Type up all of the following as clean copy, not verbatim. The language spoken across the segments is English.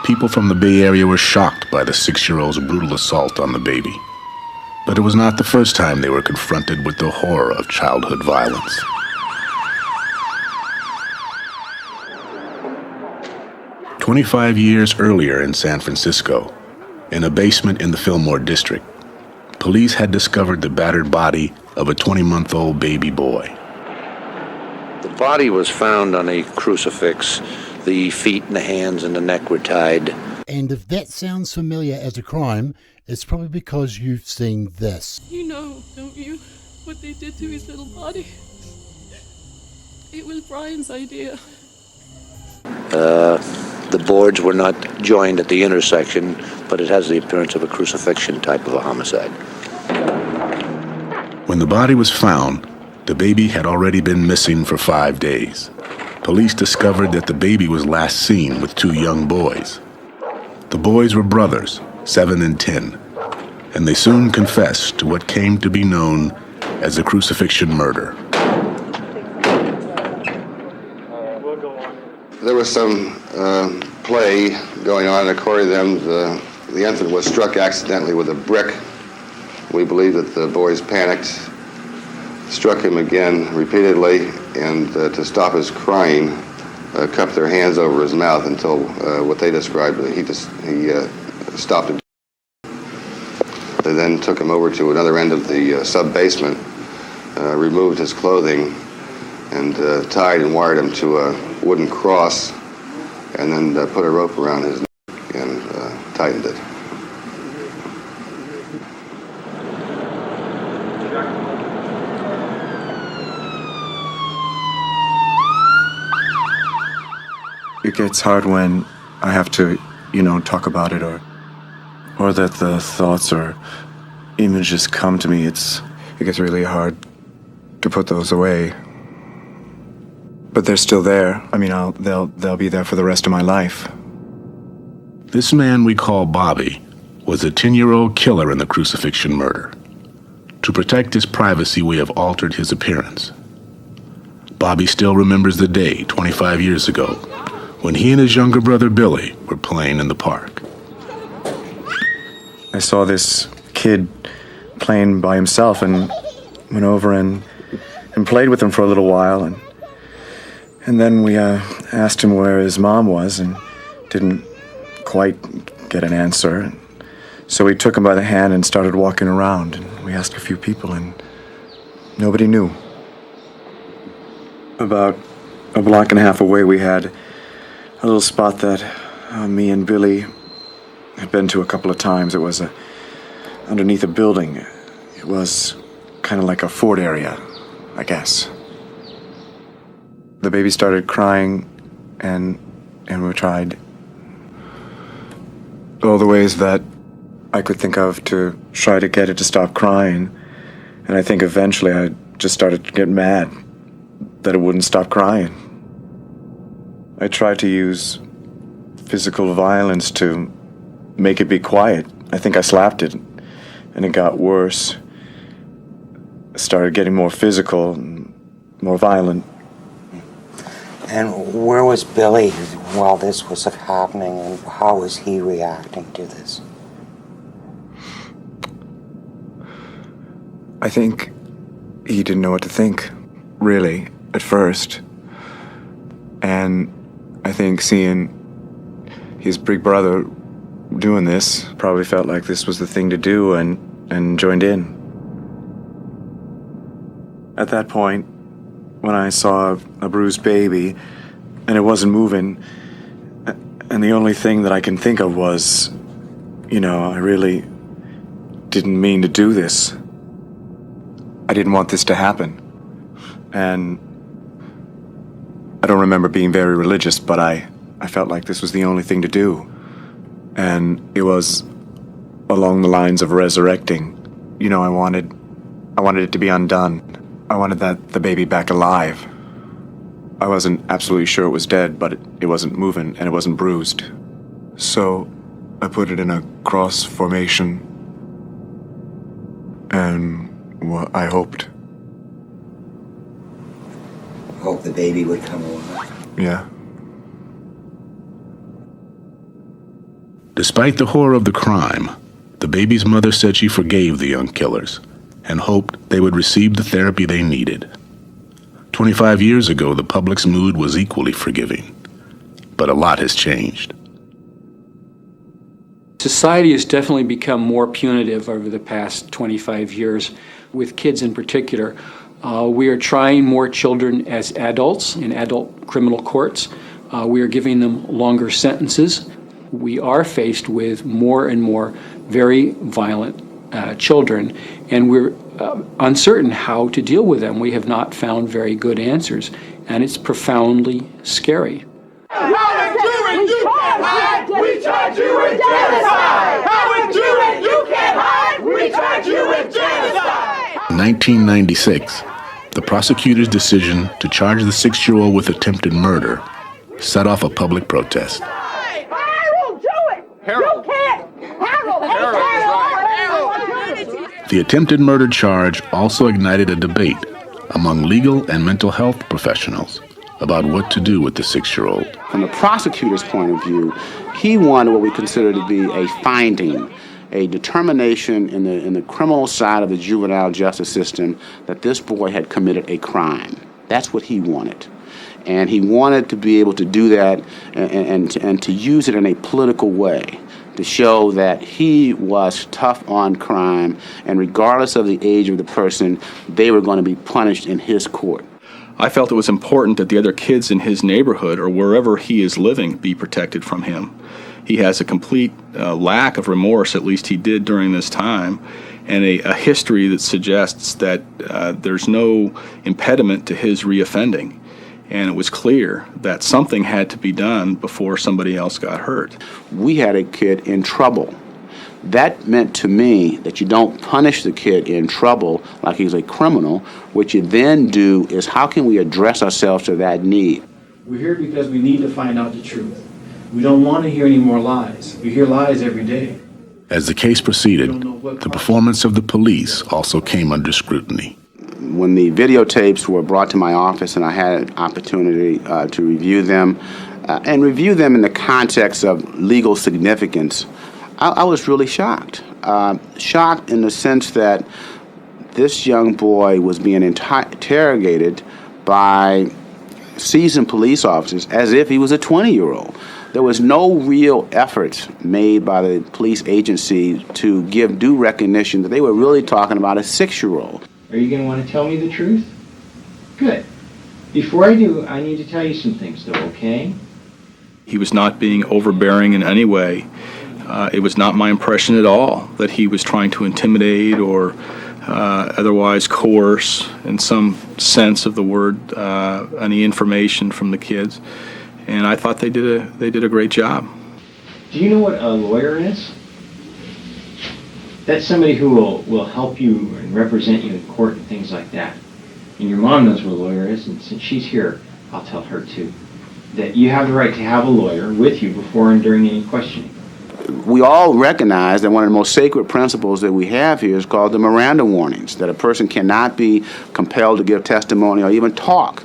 People from the Bay Area were shocked by the 6-year-old's brutal assault on the baby. But it was not the first time they were confronted with the horror of childhood violence. "25 years earlier in San Francisco, in a basement in the Fillmore district, police had discovered the battered body of a 20-month-old baby boy. The body was found on a crucifix. The feet and the hands and the neck were tied. And if that sounds familiar as a crime, it's probably because you've seen this. You know, don't you, what they did to his little body? It was Brian's idea. The boards were not joined at the intersection, but it has the appearance of a crucifixion type of a homicide. When the body was found, the baby had already been missing for 5 days. Police discovered that the baby was last seen with 2 young boys. The boys were brothers, 7 and 10, and they soon confessed to what came to be known as the crucifixion murder. There was some play going on. According to them, the infant was struck accidentally with a brick. We believe that the boys panicked, struck him again repeatedly, and to stop his crying, cupped their hands over his mouth until what they described, he stopped it. They then took him over to another end of the sub-basement, removed his clothing, and tied and wired him to a wooden cross, and then put a rope around his neck and tightened it. It gets hard when I have to, talk about it or that the thoughts or images come to me. It gets really hard to put those away. But they're still there. I mean, they'll be there for the rest of my life. This man we call Bobby was a 10-year-old killer in the crucifixion murder. To protect his privacy, we have altered his appearance. Bobby still remembers the day 25 years ago when he and his younger brother Billy were playing in the park. I saw this kid playing by himself and went over and played with him for a little while. And then we asked him where his mom was and didn't quite get an answer. So we took him by the hand and started walking around. And we asked a few people and nobody knew. About a block and a half away, we had a little spot that me and Billy had been to a couple of times. It was underneath a building. It was kind of like a fort area, I guess. The baby started crying, and we tried all the ways that I could think of to try to get it to stop crying. And I think eventually I just started to get mad that it wouldn't stop crying. I tried to use physical violence to make it be quiet. I think I slapped it, and it got worse. It started getting more physical and more violent. And where was Billy while this was happening, and how was he reacting to this? I think he didn't know what to think, really, at first. And I think seeing his big brother doing this probably felt like this was the thing to do and joined in. At that point, when I saw a bruised baby and it wasn't moving, and the only thing that I can think of was, I really didn't mean to do this. I didn't want this to happen. And I don't remember being very religious, but I felt like this was the only thing to do. And it was along the lines of resurrecting. I wanted it to be undone. I wanted the baby back alive. I wasn't absolutely sure it was dead, but it wasn't moving and it wasn't bruised. So I put it in a cross formation, and I hoped. Hope the baby would come alive. Yeah. Despite the horror of the crime, the baby's mother said she forgave the young killers and hoped they would receive the therapy they needed. 25 years ago, the public's mood was equally forgiving, but a lot has changed. Society has definitely become more punitive over the past 25 years, with kids in particular. We are trying more children as adults in adult criminal courts. We are giving them longer sentences. We are faced with more and more very violent children, and we're uncertain how to deal with them. We have not found very good answers, and it's profoundly scary. How enduring you can't hide, we charge you with genocide! How enduring you can't hide, we charge you with genocide! In 1996, the prosecutor's decision to charge the 6-year-old with attempted murder set off a public protest. Harold, do it! Harold. You can't! Harold! The attempted murder charge also ignited a debate among legal and mental health professionals about what to do with the 6-year-old. From the prosecutor's point of view, he wanted what we consider to be a finding, a determination in the criminal side of the juvenile justice system that this boy had committed a crime. That's what he wanted. And he wanted to be able to do that and to use it in a political way, to show that he was tough on crime, and regardless of the age of the person, they were going to be punished in his court. I felt it was important that the other kids in his neighborhood or wherever he is living be protected from him. He has a complete lack of remorse, at least he did during this time, and a history that suggests that there's no impediment to his reoffending. And it was clear that something had to be done before somebody else got hurt. We had a kid in trouble. That meant to me that you don't punish the kid in trouble like he's a criminal. What you then do is, how can we address ourselves to that need? We're here because we need to find out the truth. We don't want to hear any more lies. We hear lies every day. As the case proceeded, the performance of the police also came under scrutiny. When the videotapes were brought to my office and I had an opportunity to review them, and review them in the context of legal significance, I was really shocked. Shocked in the sense that this young boy was being interrogated by seasoned police officers as if he was a 20-year-old. There was no real effort made by the police agency to give due recognition that they were really talking about a 6-year-old. Are you going to want to tell me the truth? Good. Before I do, I need to tell you some things, though, okay? He was not being overbearing in any way. It was not my impression at all that he was trying to intimidate or otherwise coerce, in some sense of the word, any information from the kids. And I thought they did a great job. Do you know what a lawyer is? That's somebody who will help you and represent you in court and things like that. And your mom knows what a lawyer is, and since she's here, I'll tell her too, that you have the right to have a lawyer with you before and during any questioning. We all recognize that one of the most sacred principles that we have here is called the Miranda warnings, that a person cannot be compelled to give testimony or even talk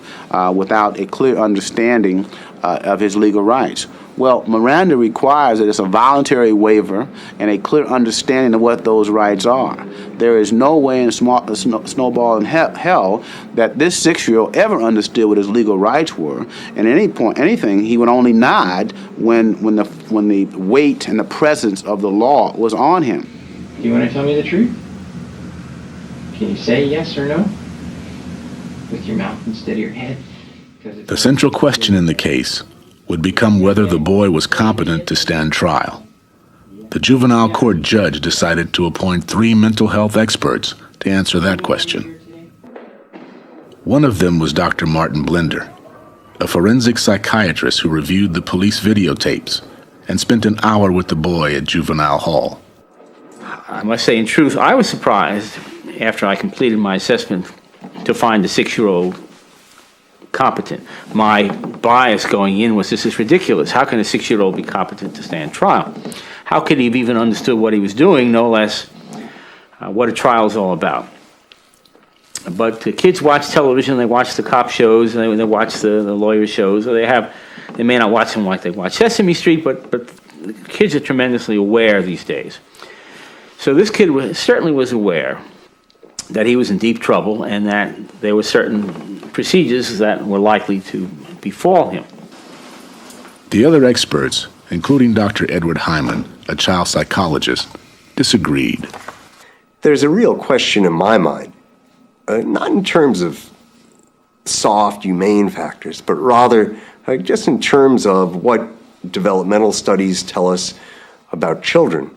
without a clear understanding of his legal rights. Well, Miranda requires that it's a voluntary waiver and a clear understanding of what those rights are. There is no way in snowball in hell that this 6-year-old ever understood what his legal rights were. And at any point, anything, he would only nod when the weight and the presence of the law was on him. Do you want to tell me the truth? Can you say yes or no? With your mouth instead of your head? The central question in the case would become whether the boy was competent to stand trial. The juvenile court judge decided to appoint 3 mental health experts to answer that question. One of them was Dr. Martin Blender, a forensic psychiatrist who reviewed the police videotapes and spent an hour with the boy at juvenile hall. I must say, in truth, I was surprised after I completed my assessment to find the 6-year-old competent. My bias going in was, this is ridiculous. How can a 6-year-old be competent to stand trial? How could he have even understood what he was doing, no less what a trial is all about? But the kids watch television, they watch the cop shows, and they watch the lawyer shows, or they may not watch them like they watch Sesame Street, but kids are tremendously aware these days. So this kid certainly was aware that he was in deep trouble and that there were certain procedures that were likely to befall him. The other experts, including Dr. Edward Hyman, a child psychologist, disagreed. There's a real question in my mind, not in terms of soft, humane factors, but rather just in terms of what developmental studies tell us about children.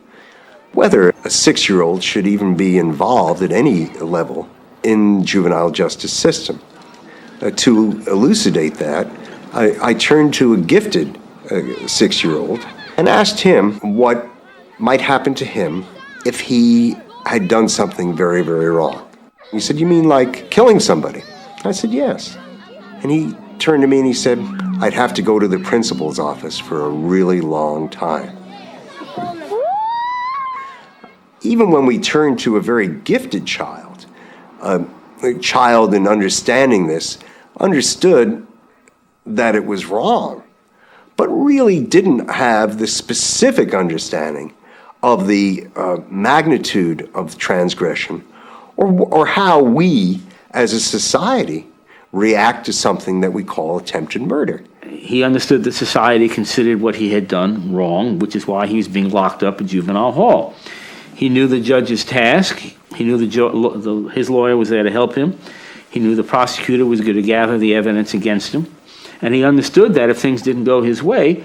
Whether a 6-year-old should even be involved at any level in the juvenile justice system. To elucidate that, I turned to a gifted 6-year-old and asked him what might happen to him if he had done something very, very wrong. He said, "You mean like killing somebody?" I said, "Yes." And he turned to me and he said, "I'd have to go to the principal's office for a really long time." Even when we turn to a very gifted child, a child in understanding this understood that it was wrong, but really didn't have the specific understanding of the magnitude of transgression or how we as a society react to something that we call attempted murder. He understood that society considered what he had done wrong, which is why he was being locked up in juvenile hall. He knew the judge's task. He knew his lawyer was there to help him. He knew the prosecutor was going to gather the evidence against him. And he understood that if things didn't go his way,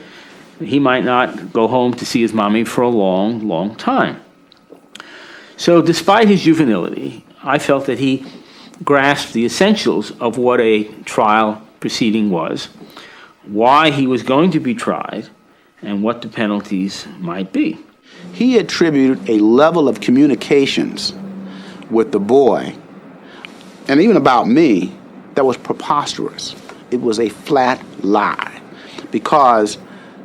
he might not go home to see his mommy for a long, long time. So despite his juvenility, I felt that he grasped the essentials of what a trial proceeding was, why he was going to be tried, and what the penalties might be. He attributed a level of communications with the boy, and even about me, that was preposterous. It was a flat lie. Because,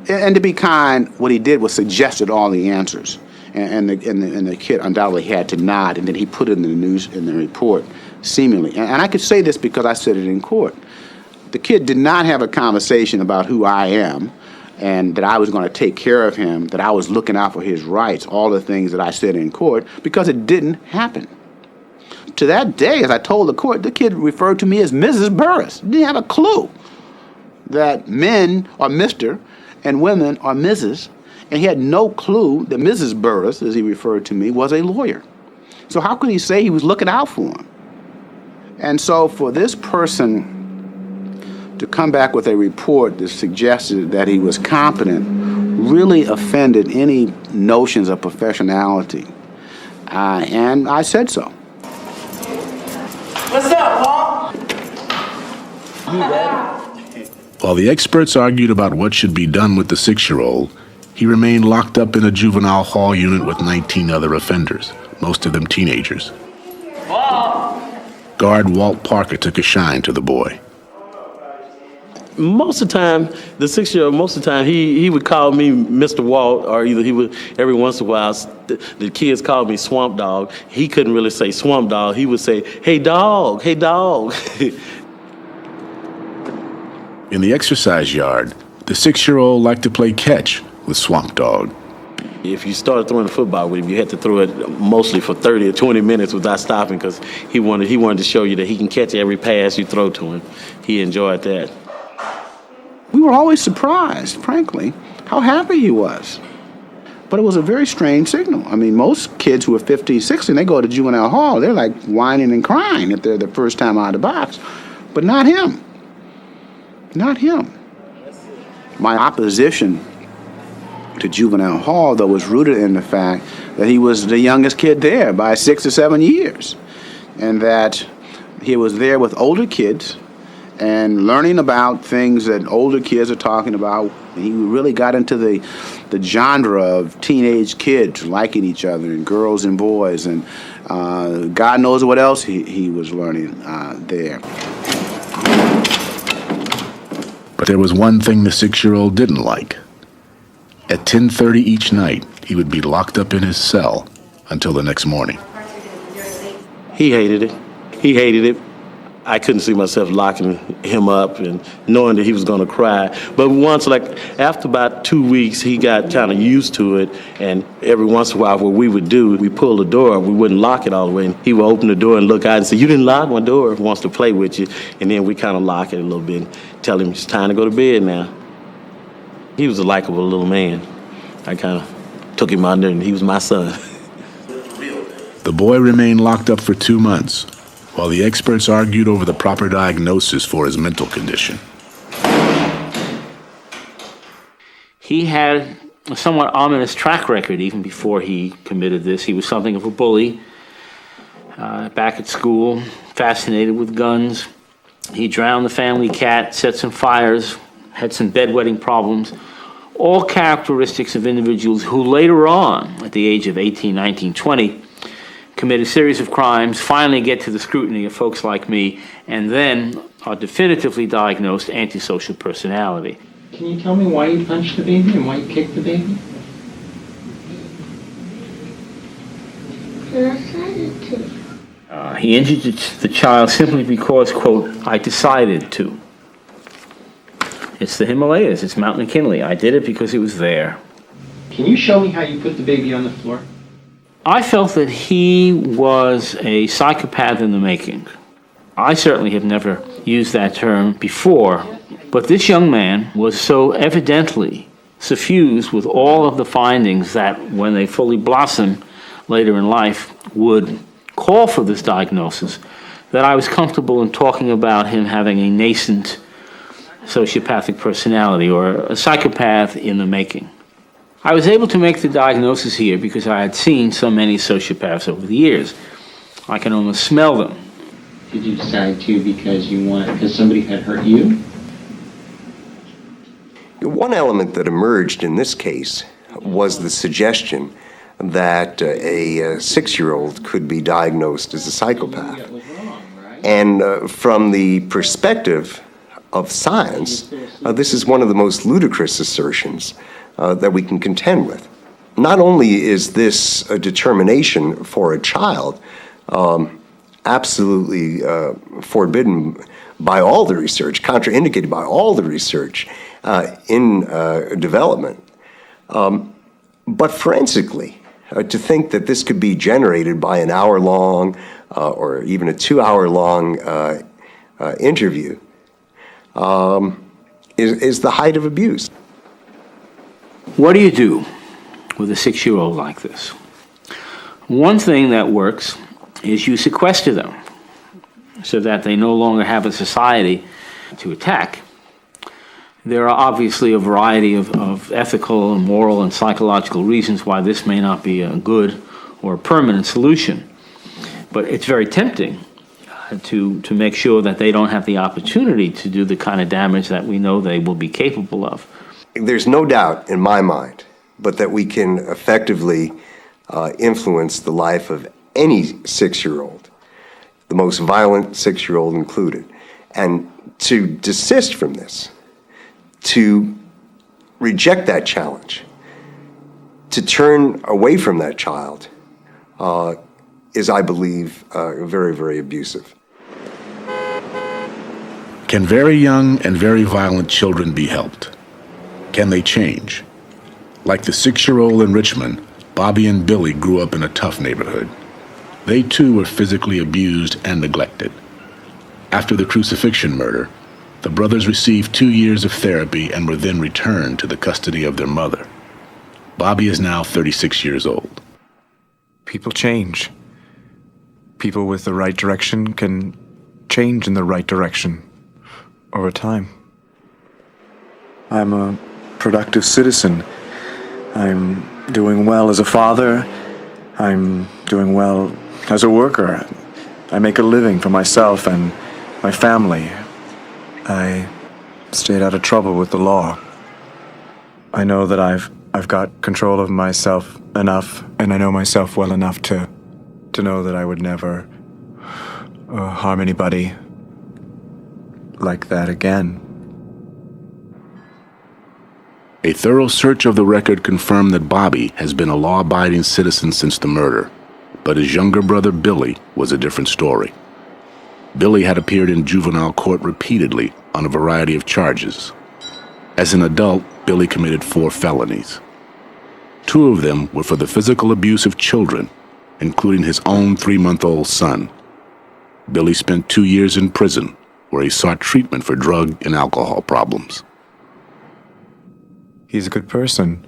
and to be kind, what he did was suggested all the answers. And the kid undoubtedly had to nod, and then he put it in the news, in the report, seemingly. And I could say this because I said it in court. The kid did not have a conversation about who I am, and that I was going to take care of him, that I was looking out for his rights, all the things that I said in court, because it didn't happen. To that day, as I told the court, the kid referred to me as Mrs. Burris. He didn't have a clue that men are Mr. and women are Mrs., and he had no clue that Mrs. Burris, as he referred to me, was a lawyer. So how could he say he was looking out for him? And so for this person to come back with a report that suggested that he was competent really offended any notions of professionality. And I said so. What's up, Mom? While the experts argued about what should be done with the 6-year-old, he remained locked up in a juvenile hall unit with 19 other offenders, most of them teenagers. Guard Walt Parker took a shine to the boy. Most of the time, the 6-year-old, most of the time, he would call me Mr. Walt, or either he would, every once in a while, the kids called me Swamp Dog. He couldn't really say Swamp Dog. He would say, "Hey, dog, hey, dog." In the exercise yard, the 6-year-old liked to play catch with Swamp Dog. If you started throwing the football with him, you had to throw it mostly for 30 or 20 minutes without stopping, because he wanted to show you that he can catch every pass you throw to him. He enjoyed that. We were always surprised, frankly, how happy he was. But it was a very strange signal. I mean, most kids who are 15, 16, they go to juvenile hall, they're like whining and crying if they're the first time out of the box. But not him. Not him. My opposition to juvenile hall, though, was rooted in the fact that he was the youngest kid there by 6 or 7 years, and that he was there with older kids and learning about things that older kids are talking about. He really got into the genre of teenage kids liking each other, and girls and boys, and God knows what else he was learning there. But there was one thing the 6-year-old didn't like. At 10:30 each night, he would be locked up in his cell until the next morning. He hated it. He hated it. I couldn't see myself locking him up and knowing that he was going to cry. But once, like, after about 2 weeks, he got kind of used to it. And every once in a while, what we would do, we pull the door, we wouldn't lock it all the way. And he would open the door and look out and say, "You didn't lock my door," wants to play with you. And then we kind of lock it a little bit and tell him it's time to go to bed now. He was a likable little man. I kind of took him under, and he was my son. The boy remained locked up for 2 months, while the experts argued over the proper diagnosis for his mental condition. He had a somewhat ominous track record even before he committed this. He was something of a bully back at school, fascinated with guns. He drowned the family cat, set some fires, had some bedwetting problems, all characteristics of individuals who later on, at the age of 18, 19, 20, commit a series of crimes, finally get to the scrutiny of folks like me, and then are definitively diagnosed antisocial personality. Can you tell me why you punched the baby and why you kicked the baby? I decided to. He injured the child simply because, quote, "I decided to." It's the Himalayas, it's Mount McKinley. I did it because it was there. Can you show me how you put the baby on the floor? I felt that he was a psychopath in the making. I certainly have never used that term before, but this young man was so evidently suffused with all of the findings that, when they fully blossom later in life, would call for this diagnosis, that I was comfortable in talking about him having a nascent sociopathic personality, or a psychopath in the making. I was able to make the diagnosis here because I had seen so many sociopaths over the years. I can almost smell them. Did you decide to because somebody had hurt you? One element that emerged in this case was the suggestion that a 6-year-old could be diagnosed as a psychopath. And from the perspective of science, this is one of the most ludicrous assertions that we can contend with. Not only is this a determination for a child absolutely forbidden by all the research, contraindicated by all the research in development, but forensically, to think that this could be generated by an hour-long or even a 2-hour-long interview is the height of abuse. What do you do with a 6-year-old like this? One thing that works is you sequester them so that they no longer have a society to attack. There are obviously a variety of ethical, moral, and psychological reasons why this may not be a good or a permanent solution. But it's very tempting to make sure that they don't have the opportunity to do the kind of damage that we know they will be capable of. There's no doubt in my mind, but that we can effectively influence the life of any 6-year-old, the most violent 6-year-old included. And to desist from this, to reject that challenge, to turn away from that child, is, I believe, very, very abusive. Can very young and very violent children be helped? Can they change? Like the 6-year-old in Richmond, Bobby and Billy grew up in a tough neighborhood. They too were physically abused and neglected. After the crucifixion murder, the brothers received 2 years of therapy and were then returned to the custody of their mother. Bobby is now 36 years old. People change. People with the right direction can change in the right direction over time. I'm a productive citizen. I'm doing well as a father. I'm doing well as a worker. I make a living for myself and my family. I stayed out of trouble with the law. I know that I've got control of myself enough, and I know myself well enough to know that I would never harm anybody like that again. A thorough search of the record confirmed that Bobby has been a law-abiding citizen since the murder, but his younger brother Billy was a different story. Billy had appeared in juvenile court repeatedly on a variety of charges. As an adult, Billy committed 4 felonies. 2 of them were for the physical abuse of children, including his own 3-month-old son. Billy spent 2 years in prison, where he sought treatment for drug and alcohol problems. He's a good person.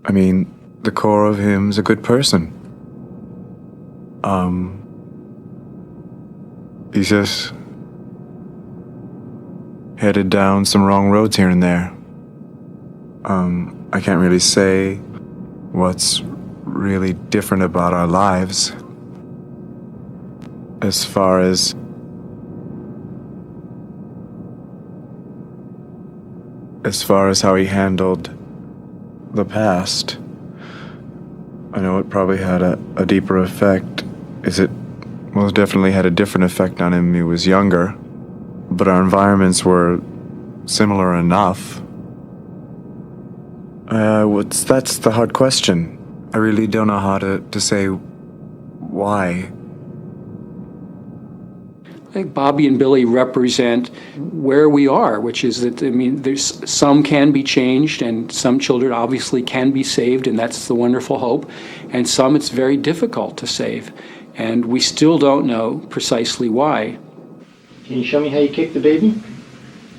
I mean, the core of him's a good person. He's just headed down some wrong roads here and there. I can't really say what's really different about our lives as far as how he handled the past. I know it probably had a deeper effect. It most definitely had a different effect on him when he was younger, but our environments were similar enough. That's the hard question. I really don't know how to say why. I think Bobby and Billy represent where we are, which is that, there's some can be changed, and some children obviously can be saved, and that's the wonderful hope, and some it's very difficult to save, and we still don't know precisely why. Can you show me how you kick the baby?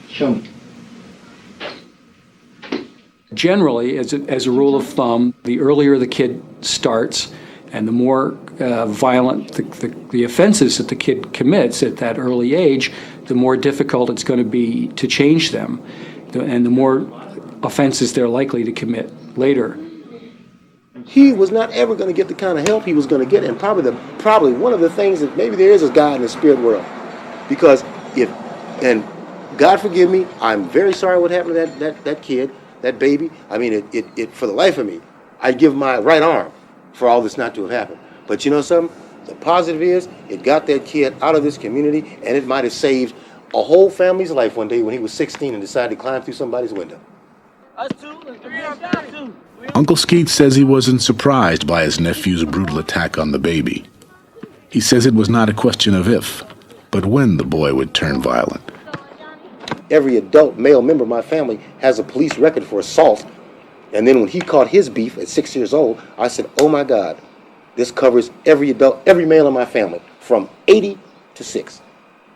Show me. Generally, as a rule of thumb, the earlier the kid starts, and the more violent the offenses that the kid commits at that early age, the more difficult it's going to be to change them, and the more offenses they're likely to commit later. He was not ever going to get the kind of help he was going to get, and probably one of the things that maybe there is God in the spirit world, because and God forgive me, I'm very sorry what happened to that kid, that baby. I mean, it for the life of me, I'd give my right arm for all this not to have happened. But you know something? The positive is it got that kid out of this community, and it might have saved a whole family's life one day when he was 16 and decided to climb through somebody's window. Uncle Skeet says he wasn't surprised by his nephew's brutal attack on the baby. He says it was not a question of if, but when the boy would turn violent. Every adult male member of my family has a police record for assault. And then when he caught his beef at 6 years old, I said, oh my God, this covers every adult, every male in my family, from 80 to 6.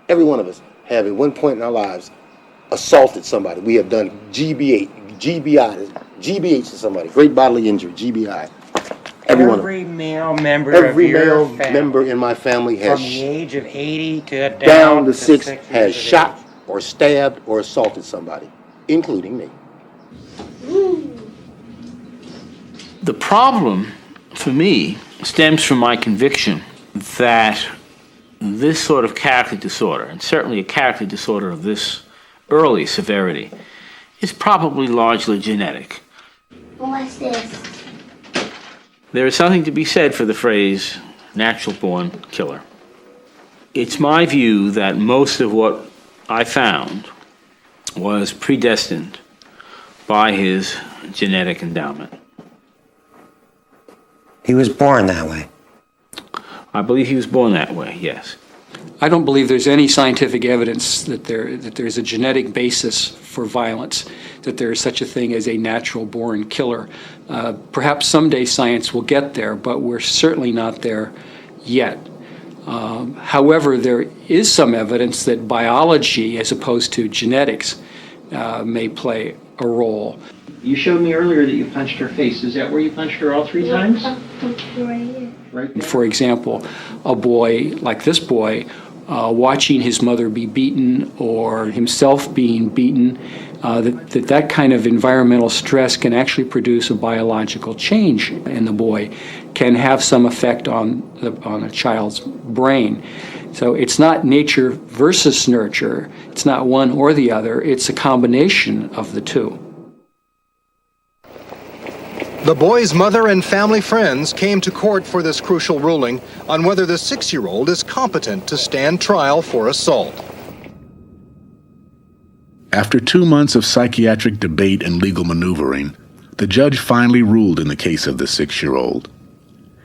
Every one of us have at one point in our lives assaulted somebody. We have done GBH to somebody, great bodily injury, GBI. Every male member of your family, member in my family has, from the age of 80 to down to 6, has shot or stabbed or assaulted somebody, including me. The problem, for me, stems from my conviction that this sort of character disorder, and certainly a character disorder of this early severity, is probably largely genetic. What's this? There is something to be said for the phrase natural-born killer. It's my view that most of what I found was predestined by his genetic endowment. He was born that way. I believe he was born that way, yes. I don't believe there's any scientific evidence that there's a genetic basis for violence, that there is such a thing as a natural-born killer. Perhaps someday science will get there, but we're certainly not there yet. However, there is some evidence that biology, as opposed to genetics, may play a role. You showed me earlier that you punched her face. Is that where you punched her all 3 times? Right there. For example, a boy like this boy, watching his mother be beaten or himself being beaten, that kind of environmental stress can actually produce a biological change in the boy, can have some effect on a child's brain. So it's not nature versus nurture. It's not one or the other. It's a combination of the two. The boy's mother and family friends came to court for this crucial ruling on whether the 6-year-old is competent to stand trial for assault. After 2 months of psychiatric debate and legal maneuvering, the judge finally ruled in the case of the 6-year-old.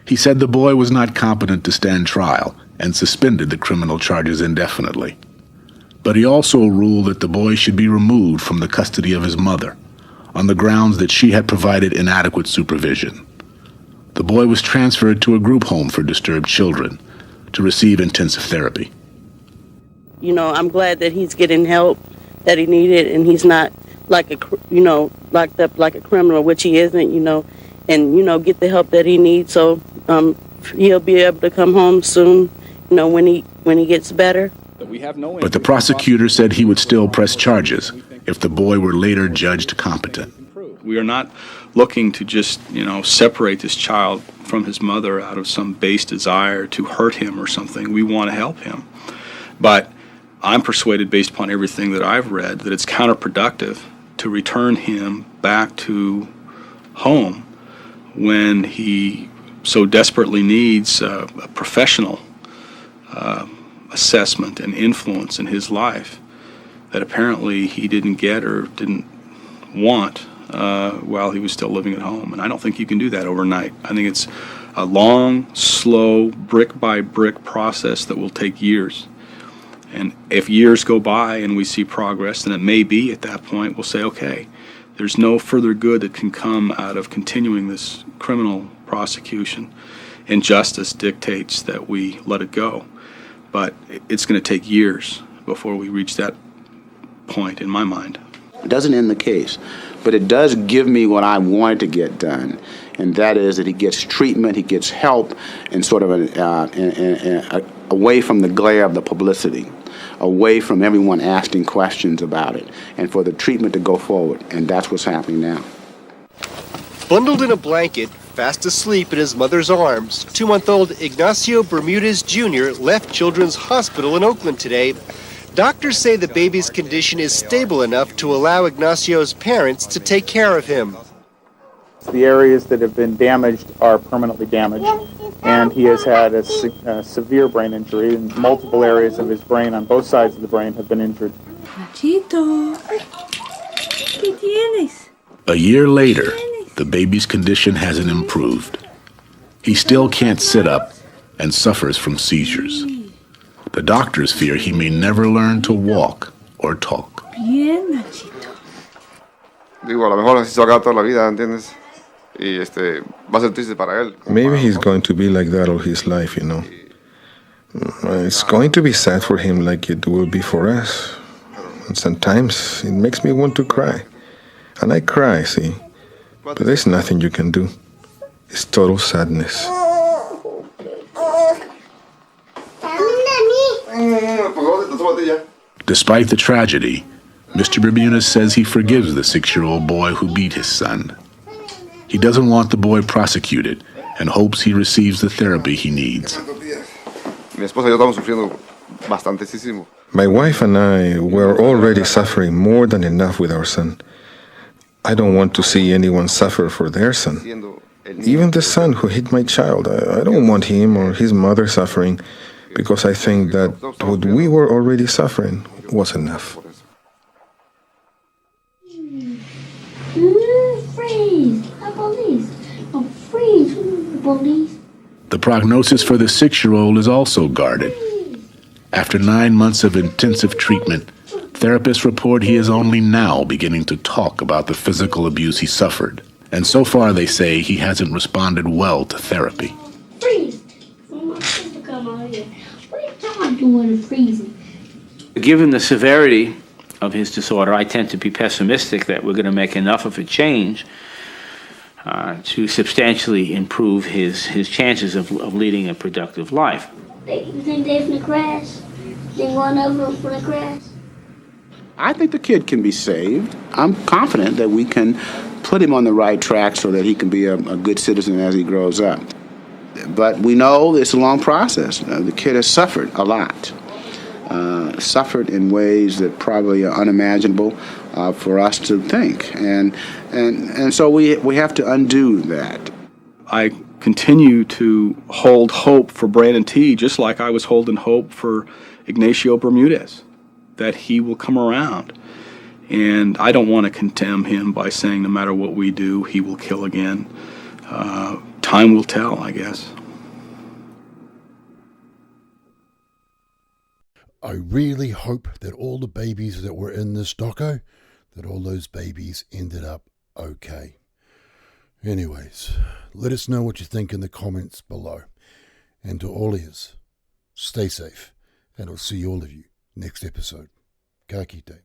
He said the boy was not competent to stand trial and suspended the criminal charges indefinitely. But he also ruled that the boy should be removed from the custody of his mother on the grounds that she had provided inadequate supervision. The boy was transferred to a group home for disturbed children to receive intensive therapy. You know, I'm glad that he's getting help that he needed, and he's not like locked up like a criminal, which he isn't, and, get the help that he needs. So he'll be able to come home soon, when he gets better. But the prosecutor said he would still press charges if the boy were later judged competent. We are not looking to just, separate this child from his mother out of some base desire to hurt him or something. We want to help him. But I'm persuaded, based upon everything that I've read, that it's counterproductive to return him back to home when he so desperately needs a professional assessment and influence in his life that apparently he didn't get or didn't want while he was still living at home. And I don't think you can do that overnight. I think it's a long, slow, brick-by-brick process that will take years. And if years go by and we see progress, then it may be at that point we'll say, okay, there's no further good that can come out of continuing this criminal prosecution, and justice dictates that we let it go. But it's going to take years before we reach that point, in my mind. It doesn't end the case, but it does give me what I wanted to get done, and that is that he gets treatment, he gets help, and sort of away from the glare of the publicity, away from everyone asking questions about it, and for the treatment to go forward, and that's what's happening now. Bundled in a blanket, fast asleep in his mother's arms, 2-month-old Ignacio Bermudez Jr. left Children's Hospital in Oakland today. Doctors say the baby's condition is stable enough to allow Ignacio's parents to take care of him. The areas that have been damaged are permanently damaged, and he has had a severe brain injury, and multiple areas of his brain on both sides of the brain have been injured. Machito, ¿qué tienes? A year later, the baby's condition hasn't improved. He still can't sit up and suffers from seizures. The doctors fear he may never learn to walk or talk. Bien, Machito. Digo, a lo mejor así se va a quedar toda la vida, ¿entiendes? Y va a ser triste para él. Maybe he's going to be like that all his life, It's going to be sad for him like it will be for us. And sometimes it makes me want to cry. And I cry, see? But there's nothing you can do. It's total sadness. Despite the tragedy, Mr. Bermudez says he forgives the 6-year-old boy who beat his son. He doesn't want the boy prosecuted and hopes he receives the therapy he needs. My wife and I were already suffering more than enough with our son. I don't want to see anyone suffer for their son. Even the son who hit my child, I don't want him or his mother suffering, because I think that what we were already suffering was enough. Freeze! The police! Oh, freeze! The police! The prognosis for the 6-year-old is also guarded. After 9 months of intensive treatment, therapists report he is only now beginning to talk about the physical abuse he suffered. And so far, they say he hasn't responded well to therapy. Freeze! My sister come out here. What are y'all doing freezing? Given the severity of his disorder, I tend to be pessimistic that we're going to make enough of a change to substantially improve his chances of leading a productive life. You think they're from the crash? Think one of them from the crash? I think the kid can be saved. I'm confident that we can put him on the right track so that he can be a good citizen as he grows up. But we know it's a long process. The kid has suffered a lot. Suffered in ways that probably are unimaginable for us to think. And so we have to undo that. I continue to hold hope for Brandon T., just like I was holding hope for Ignacio Bermudez, that he will come around. And I don't want to condemn him by saying no matter what we do, he will kill again. Time will tell, I guess. I really hope that all the babies that were in this doco, that all those babies ended up okay. Anyways, let us know what you think in the comments below. And to all ears, stay safe, and I'll see all of you next episode. Ka kite.